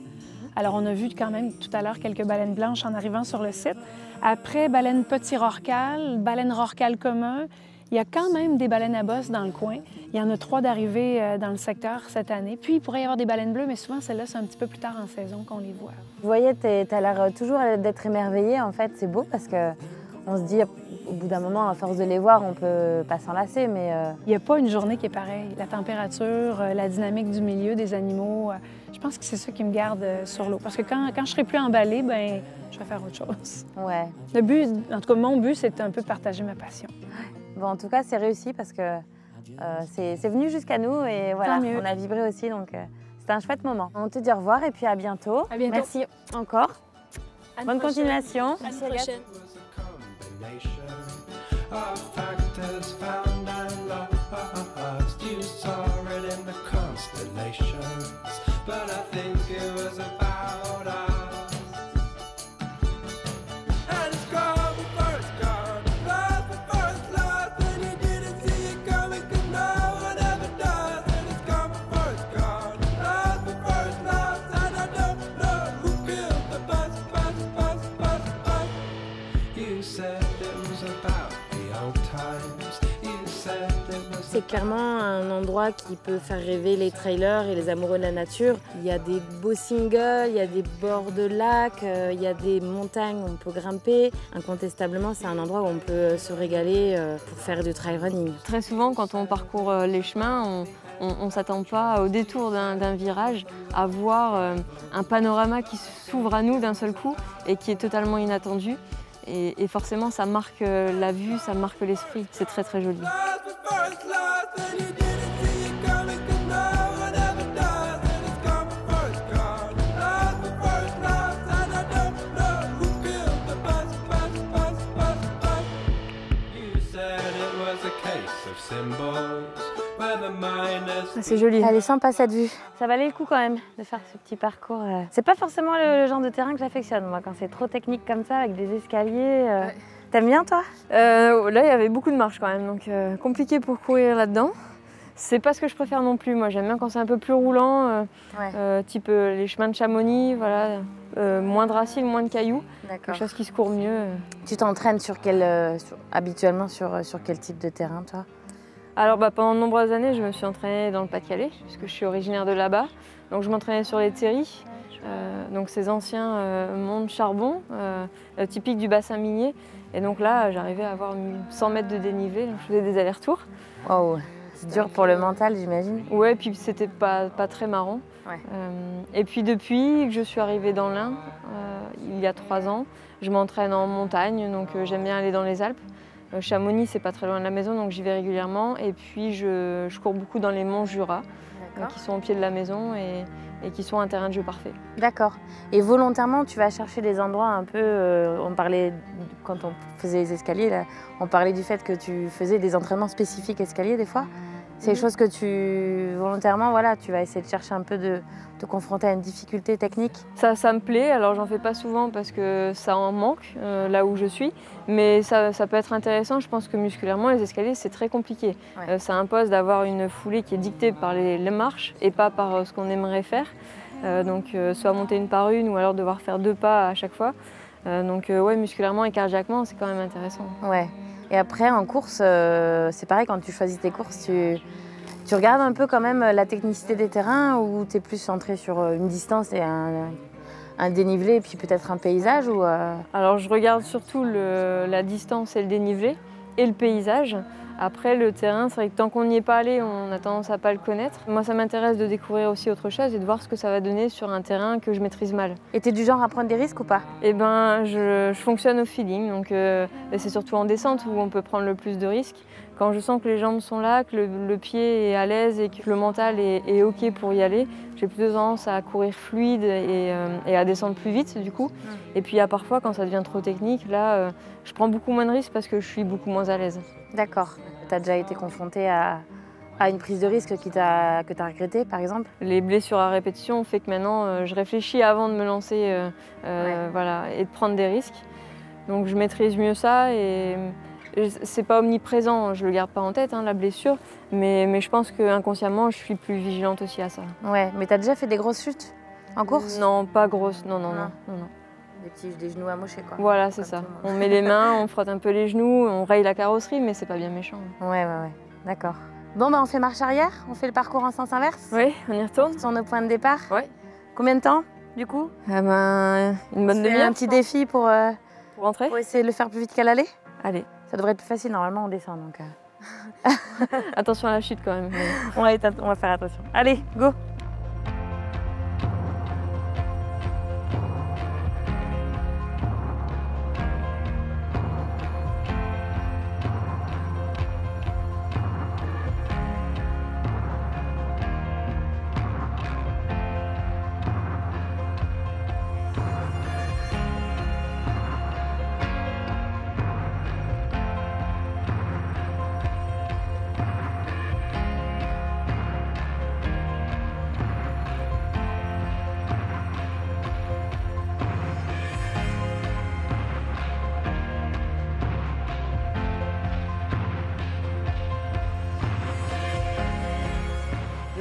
Alors, on a vu quand même tout à l'heure quelques baleines blanches en arrivant sur le site. Après, baleine petit rorqual, baleine rorqual commun. Il y a quand même des baleines à bosse dans le coin. Il y en a 3 d'arrivées dans le secteur cette année. Puis, il pourrait y avoir des baleines bleues, mais souvent, celles-là, c'est un petit peu plus tard en saison qu'on les voit. Vous voyez, tu as l'air toujours d'être émerveillée, en fait. C'est beau parce qu'on se dit, au bout d'un moment, à force de les voir, on peut pas s'enlacer, mais... Il n'y a pas une journée qui est pareille. La température, la dynamique du milieu, des animaux, je pense que c'est ça qui me garde sur l'eau. Parce que quand je serai plus emballée, ben je vais faire autre chose. Ouais. Le but, en tout cas, mon but, c'est un peu partager ma passion. Bon, en tout cas, c'est réussi parce que c'est venu jusqu'à nous et voilà, on a vibré aussi, donc C'était un chouette moment. On te dit au revoir et puis à bientôt. À bientôt. Merci encore. Bonne continuation. À la prochaine. Of factors found and lost. You saw it in the constellations, but I think it was about us. And it's gone before it's gone, lost before it's lost, and you didn't see it coming 'cause no one ever does. And it's gone before it's gone, lost before it's lost, and I don't know who killed the bus. You said it was about C'est clairement un endroit qui peut faire rêver les trailers et les amoureux de la nature. Il y a des beaux singles, il y a des bords de lacs, il y a des montagnes où on peut grimper. Incontestablement, c'est un endroit où on peut se régaler pour faire du trail running. Très souvent, quand on parcourt les chemins, on ne s'attend pas au détour d'un virage à voir un panorama qui s'ouvre à nous d'un seul coup et qui est totalement inattendu. Et forcément, ça marque la vue, ça marque l'esprit. C'est très très joli. C'est joli. Elle est sympa cette vue. Ça valait le coup quand même de faire ce petit parcours. C'est pas forcément le genre de terrain que j'affectionne, moi, quand c'est trop technique comme ça, avec des escaliers. T'aimes bien, toi? Là, il y avait beaucoup de marches quand même, donc compliqué pour courir là-dedans. C'est pas ce que je préfère non plus. Moi, j'aime bien quand c'est un peu plus roulant, type les chemins de Chamonix, voilà, moins de racines, moins de cailloux, quelque chose qui se court mieux. Tu t'entraînes habituellement sur quel type de terrain, toi? Alors pendant de nombreuses années, je me suis entraînée dans le Pas-de-Calais, puisque je suis originaire de là-bas. Donc je m'entraînais sur les terris, donc ces anciens monts de charbon, typiques du bassin minier. Et donc là, j'arrivais à avoir 100 mètres de dénivelé, donc je faisais des allers-retours. Wow, c'est dur pour le mental, j'imagine. Ouais, puis c'était pas très marrant. Ouais. Et puis depuis que je suis arrivée dans l'Ain, il y a 3 ans, je m'entraîne en montagne, donc j'aime bien aller dans les Alpes. Chamonix, c'est pas très loin de la maison, donc j'y vais régulièrement. Et puis je cours beaucoup dans les monts Jura, qui sont au pied de la maison et qui sont un terrain de jeu parfait. D'accord. Et volontairement, tu vas chercher des endroits un peu... on parlait, quand on faisait les escaliers, là, on parlait du fait que tu faisais des entraînements spécifiques escaliers des fois. C'est des choses que tu, volontairement, voilà, tu vas essayer de chercher un peu de te confronter à une difficulté technique. Ça me plaît, alors j'en fais pas souvent parce que ça en manque là où je suis, mais ça peut être intéressant. Je pense que musculairement, les escaliers, c'est très compliqué. Ouais. Ça impose d'avoir une foulée qui est dictée par les marches et pas par ce qu'on aimerait faire. Donc soit monter une par une ou alors devoir faire 2 pas à chaque fois. Donc ouais, musculairement et cardiaquement, c'est quand même intéressant. Ouais. Et après, en course, c'est pareil, quand tu choisis tes courses, tu regardes un peu quand même la technicité des terrains ou tu es plus centré sur une distance et un dénivelé et puis peut-être un paysage ou Alors je regarde surtout la distance et le dénivelé et le paysage. Après le terrain, c'est vrai que tant qu'on n'y est pas allé, on a tendance à pas le connaître. Moi ça m'intéresse de découvrir aussi autre chose et de voir ce que ça va donner sur un terrain que je maîtrise mal. Et tu es du genre à prendre des risques ou pas? Eh ben je fonctionne au feeling, donc c'est surtout en descente où on peut prendre le plus de risques. Quand je sens que les jambes sont là, que le pied est à l'aise et que le mental est OK pour y aller, j'ai plutôt tendance à courir fluide et à descendre plus vite du coup. Et puis il y a parfois quand ça devient trop technique, là je prends beaucoup moins de risques parce que je suis beaucoup moins à l'aise. D'accord. Tu as déjà été confrontée à une prise de risque que tu as regrettée par exemple? Les blessures à répétition fait que maintenant je réfléchis avant de me lancer voilà, et de prendre des risques. Donc je maîtrise mieux ça et c'est pas omniprésent, je le garde pas en tête la blessure, mais je pense qu'inconsciemment je suis plus vigilante aussi à ça. Ouais, mais tu as déjà fait des grosses chutes en course? Non, pas grosses, non. Des genoux amochés quoi. Voilà, c'est ça. On met les mains, on frotte un peu les genoux, on raye la carrosserie, mais c'est pas bien méchant. Ouais, d'accord. Bon, on fait marche arrière, on fait le parcours en sens inverse? Oui, on y retourne. Sur nos points de départ? Ouais. Combien de temps, du coup? Une bonne demi-heure. Un petit défi pour rentrer? Pour essayer de le faire plus vite qu'à l'aller? Allez. Ça devrait être plus facile, normalement on descend donc... Attention à la chute quand même. On va faire attention. Allez, go!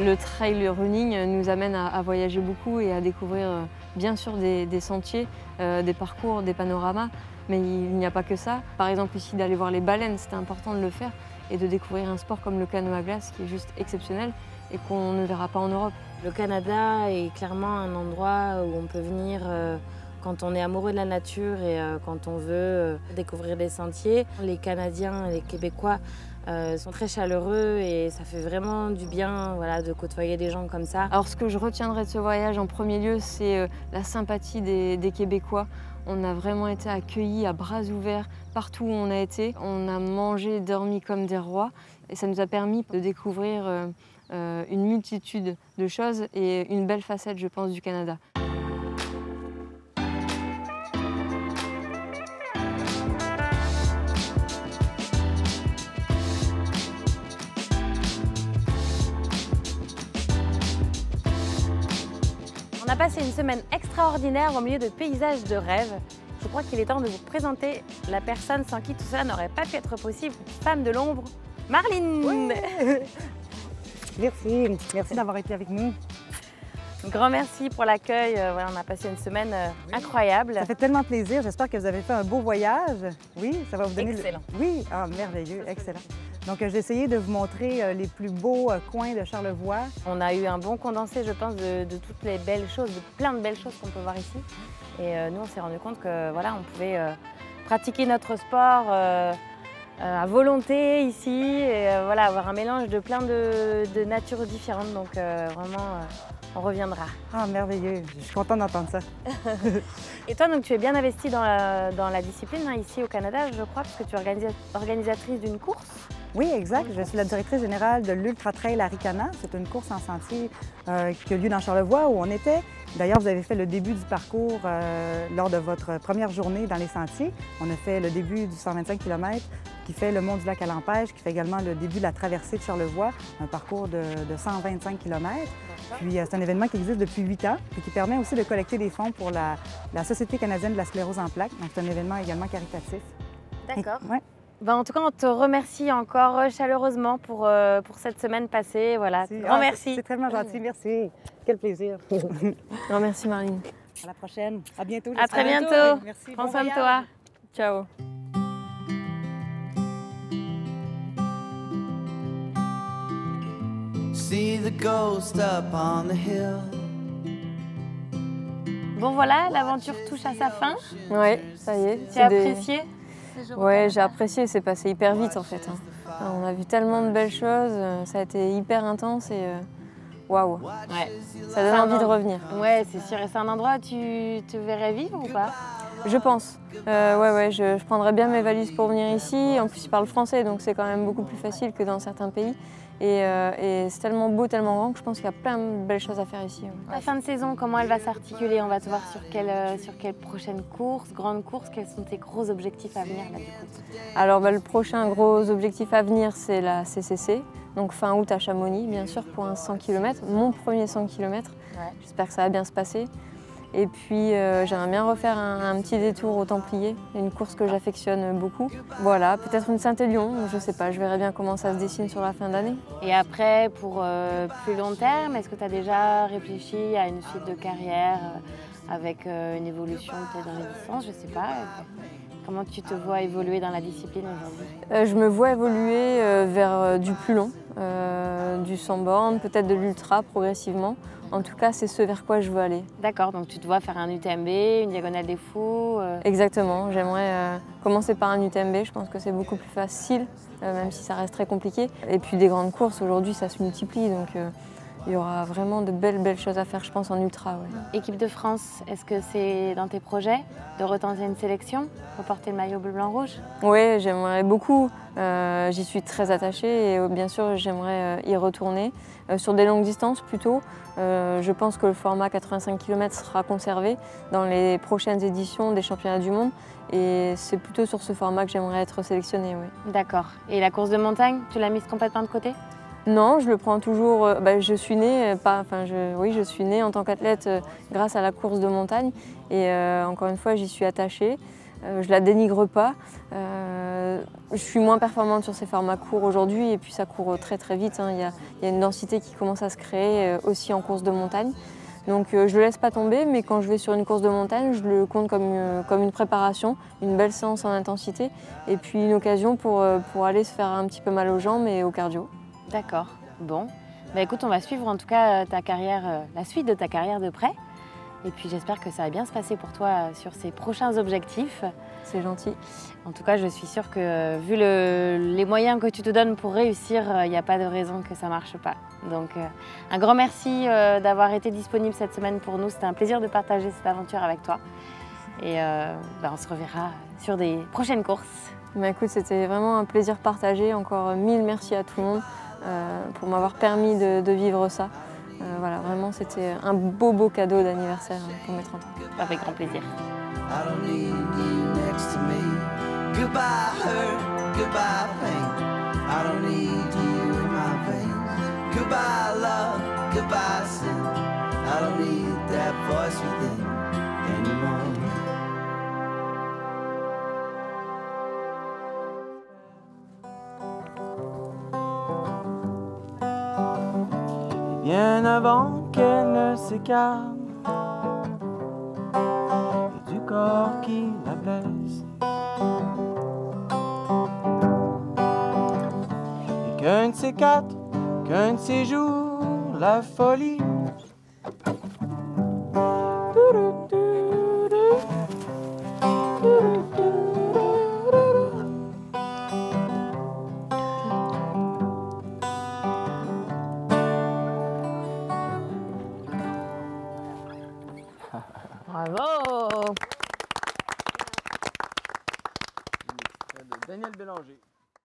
Le trail running nous amène à voyager beaucoup et à découvrir bien sûr des sentiers, des parcours, des panoramas, mais il n'y a pas que ça. Par exemple ici d'aller voir les baleines, c'était important de le faire et de découvrir un sport comme le canot à glace qui est juste exceptionnel et qu'on ne verra pas en Europe. Le Canada est clairement un endroit où on peut venir quand on est amoureux de la nature et quand on veut découvrir des sentiers. Les Canadiens et les Québécois sont très chaleureux et ça fait vraiment du bien voilà, de côtoyer des gens comme ça. Alors ce que je retiendrai de ce voyage en premier lieu, c'est la sympathie des Québécois. On a vraiment été accueillis à bras ouverts partout où on a été. On a mangé, dormi comme des rois et ça nous a permis de découvrir une multitude de choses et une belle facette, je pense, du Canada. On a passé une semaine extraordinaire au milieu de paysages de rêve. Je crois qu'il est temps de vous présenter la personne sans qui tout cela n'aurait pas pu être possible, femme de l'ombre, Marlene. Oui. Merci d'avoir été avec nous. Grand merci pour l'accueil. Voilà, on a passé une semaine incroyable. Ça fait tellement plaisir. J'espère que vous avez fait un beau voyage. Oui, ça va vous donner... Excellent. Oui, ah, merveilleux, excellent. Donc, j'ai essayé de vous montrer les plus beaux coins de Charlevoix. On a eu un bon condensé, je pense, de toutes les belles choses, de plein de belles choses qu'on peut voir ici. Et nous, on s'est rendu compte que voilà, on pouvait pratiquer notre sport à volonté ici et voilà, avoir un mélange de plein de natures différentes. Donc vraiment, on reviendra. Ah, merveilleux. Je suis contente d'entendre ça. Et toi, donc, tu es bien investie dans la discipline hein, ici au Canada, je crois, parce que tu es organisatrice d'une course. Oui, exact. Je suis la directrice générale de l'Ultra Trail Arikana. C'est une course en sentier qui a lieu dans Charlevoix où on était. D'ailleurs, vous avez fait le début du parcours lors de votre première journée dans les sentiers. On a fait le début du 125 km qui fait le mont du lac à l'Empêche, qui fait également le début de la traversée de Charlevoix, un parcours de 125 km. Puis c'est un événement qui existe depuis 8 ans et qui permet aussi de collecter des fonds pour la Société canadienne de la sclérose en plaques. Donc c'est un événement également caritatif. D'accord. Ouais. Ben, en tout cas, on te remercie encore chaleureusement pour cette semaine passée. Voilà. Grand merci. C'est tellement gentil, merci. Quel plaisir. Non, merci Marlene. À la prochaine. À bientôt. À très j'espère. bientôt. Merci. Prends Bon soin de voyage. toi. Ciao. See the ghost up on the hill. Bon voilà, l'aventure touche à sa fin. Ouais, ça y est. Tu as apprécié? Ouais, j'ai apprécié, c'est passé hyper vite en fait. On a vu tellement de belles choses, ça a été hyper intense et waouh, Ouais. ça donne envie de revenir. Ouais, c'est sûr. Et c'est un endroit où tu te verrais vivre ou pas? Je pense. Ouais, je prendrais bien mes valises pour venir ici. En plus, ils parlent français, donc c'est quand même beaucoup plus facile que dans certains pays. Et c'est tellement beau, tellement grand que je pense qu'il y a plein de belles choses à faire ici. Ouais. La fin de saison, comment elle va s'articuler? On va te voir sur quelle prochaine course, grande course. Quels sont tes gros objectifs à venir là du coup? Alors le prochain gros objectif à venir, c'est la CCC. Donc fin août à Chamonix, bien sûr, pour un 100 km. Mon premier 100 km. Ouais. J'espère que ça va bien se passer. Et puis j'aimerais bien refaire un petit détour au Templiers, une course que j'affectionne beaucoup. Voilà, peut-être une Saint-Élion, je sais pas, je verrai bien comment ça se dessine sur la fin d'année. Et après, pour plus long terme, est-ce que tu as déjà réfléchi à une suite de carrière avec une évolution peut-être dans les distances? Je sais pas. Comment tu te vois évoluer dans la discipline aujourd'hui? Je me vois évoluer vers du plus long, du 100 bornes, peut-être de l'ultra progressivement. En tout cas, c'est ce vers quoi je veux aller. D'accord, donc tu te vois faire un UTMB, une diagonale des fous Exactement, j'aimerais commencer par un UTMB, je pense que c'est beaucoup plus facile, même si ça reste très compliqué. Et puis des grandes courses, aujourd'hui ça se multiplie, donc il y aura vraiment de belles choses à faire, je pense, en ultra. Ouais. Équipe de France, est-ce que c'est dans tes projets de retenter une sélection, reporter le maillot bleu-blanc-rouge? Oui, j'aimerais beaucoup. J'y suis très attachée et bien sûr, j'aimerais y retourner. Sur des longues distances plutôt. Je pense que le format 85 km sera conservé dans les prochaines éditions des championnats du monde. Et c'est plutôt sur ce format que j'aimerais être sélectionnée. Oui. D'accord. Et la course de montagne, tu l'as mise complètement de côté? Non, je le prends toujours. Je suis née, je suis née en tant qu'athlète grâce à la course de montagne. Et encore une fois, j'y suis attachée. Je la dénigre pas. Je suis moins performante sur ces formats courts aujourd'hui et puis ça court très très vite. Il y a une densité qui commence à se créer aussi en course de montagne. Donc je ne le laisse pas tomber, mais quand je vais sur une course de montagne, je le compte comme une préparation, une belle séance en intensité et puis une occasion pour aller se faire un petit peu mal aux jambes et au cardio. D'accord, bon. Bah, écoute, on va suivre en tout cas ta carrière, la suite de ta carrière de près. Et puis j'espère que ça va bien se passer pour toi sur ces prochains objectifs. C'est gentil. En tout cas, je suis sûre que vu les moyens que tu te donnes pour réussir, il n'y a pas de raison que ça ne marche pas. Donc un grand merci d'avoir été disponible cette semaine pour nous. C'était un plaisir de partager cette aventure avec toi. Et on se reverra sur des prochaines courses. Bah, écoute, c'était vraiment un plaisir partagé. Encore 1000 merci à tout le monde pour m'avoir permis de vivre ça. Voilà, vraiment, c'était un beau cadeau d'anniversaire pour mes 30 ans. Avec grand plaisir. I don't need you next to me. Goodbye hurt, goodbye pain. I don't need you in my veins. Goodbye love, goodbye sin. I don't need that voice within anymore. Bien avant qu'elle ne s'écarte du corps qui la blesse, et qu'un de ces quatre, qu'un de ces jours, la folie Bravo! Daniel Bélanger.